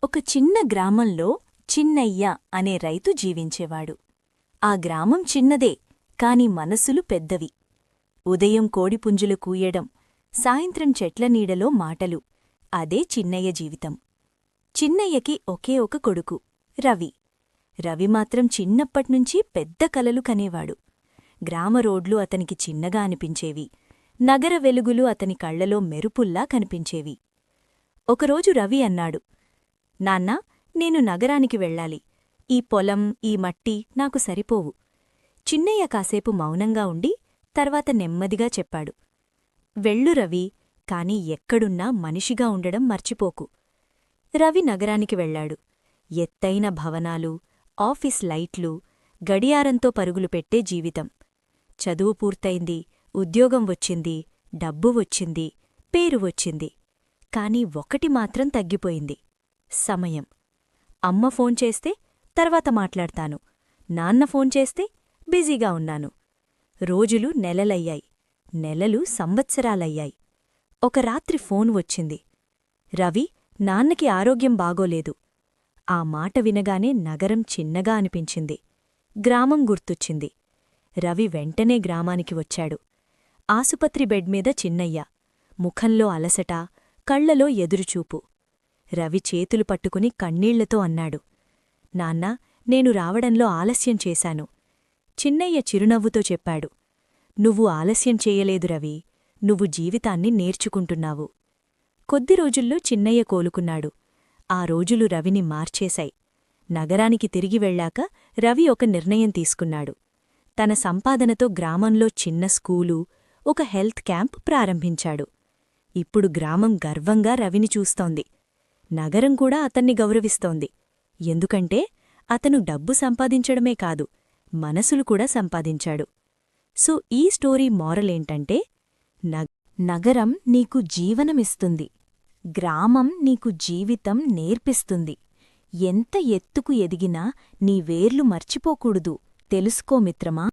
ఒక చిన్న గ్రామంలో చిన్నయ్య అనే రైతు జీవించేవాడు. ఆ గ్రామం చిన్నదే, కాని మనసులు పెద్దవి. ఉదయం కోడిపుంజులు కూయడం, సాయంత్రం చెట్ల నీడలో మాటలు, అదే చిన్నయ్య జీవితం. చిన్నయ్యకి ఒకే ఒక కొడుకు, రవి. రవి మాత్రం చిన్నప్పట్నుంచీ పెద్ద కలలు కనేవాడు. గ్రామ రోడ్లు అతనికి చిన్నగా అనిపించేవి, నగర వెలుగులు అతని కళ్లలో మెరుపుల్లా కనిపించేవి. ఒకరోజు రవి అన్నాడు, నాన్నా, నేను నగరానికి వెళ్ళాలి. ఈ పొలం, ఈ మట్టి నాకు సరిపోవు. చిన్నయ్య కాసేపు మౌనంగా ఉండి తర్వాత నెమ్మదిగా చెప్పాడు, వెళ్ళు రవి, కాని ఎక్కడున్నా మనిషిగా ఉండడం మర్చిపోకు. రవి నగరానికి వెళ్లాడు. ఎత్తైన భవనాలు, ఆఫీస్ లైట్లు, గడియారంతో పరుగులు పెట్టే జీవితం. చదువు పూర్తయింది, ఉద్యోగం వచ్చింది, డబ్బు వచ్చింది, పేరు వచ్చింది. కాని ఒకటి మాత్రం తగ్గిపోయింది, సమయం. అమ్మ ఫోన్ చేస్తే తర్వాత మాట్లాడతాను, నాన్న ఫోన్ చేస్తే బిజీగా ఉన్నాను. రోజులు నెలలయ్యాయి, నెలలు సంవత్సరాలయ్యాయి. ఒక రాత్రి ఫోన్ వచ్చింది. రవి, నాన్నకి ఆరోగ్యం బాగోలేదు. ఆ మాట వినగానే నగరం చిన్నగా అనిపించింది. గ్రామం గుర్తొచ్చింది. రవి వెంటనే గ్రామానికి వచ్చాడు. ఆసుపత్రి బెడ్ మీద చిన్నయ్య, ముఖంలో అలసట, కళ్లలో ఎదురుచూపు. రవి చేతులు పట్టుకుని కన్నీళ్లతో అన్నాడు, నాన్నా, నేను రావడంలో ఆలస్యం చేశాను. చిన్నయ్య చిరునవ్వుతో చెప్పాడు, నువ్వు ఆలస్యం చేయలేదు రవి, నువ్వు జీవితాన్ని నేర్చుకుంటున్నావు. కొద్ది రోజుల్లో చిన్నయ్య కోలుకున్నాడు. ఆ రోజులు రవిని మార్చేశాయి. నగరానికి తిరిగి వెళ్ళాక రవి ఒక నిర్ణయం తీసుకున్నాడు. తన సంపాదనతో గ్రామంలో చిన్న స్కూలు, ఒక హెల్త్ క్యాంప్ ప్రారంభించాడు. ఇప్పుడు గ్రామం గర్వంగా రవిని చూస్తోంది. నగరం కూడా అతన్ని గౌరవిస్తోంది. ఎందుకంటే అతను డబ్బు సంపాదించడమే కాదు, మనసులు కూడా సంపాదించాడు. సో ఈ స్టోరీ మోరలేంటంటే, నగరం నీకు జీవనమిస్తుంది, గ్రామం నీకు జీవితం నేర్పిస్తుంది. ఎంత ఎత్తుకు ఎదిగినా నీ వేర్లు మర్చిపోకూడదు, తెలుసుకో మిత్రమా.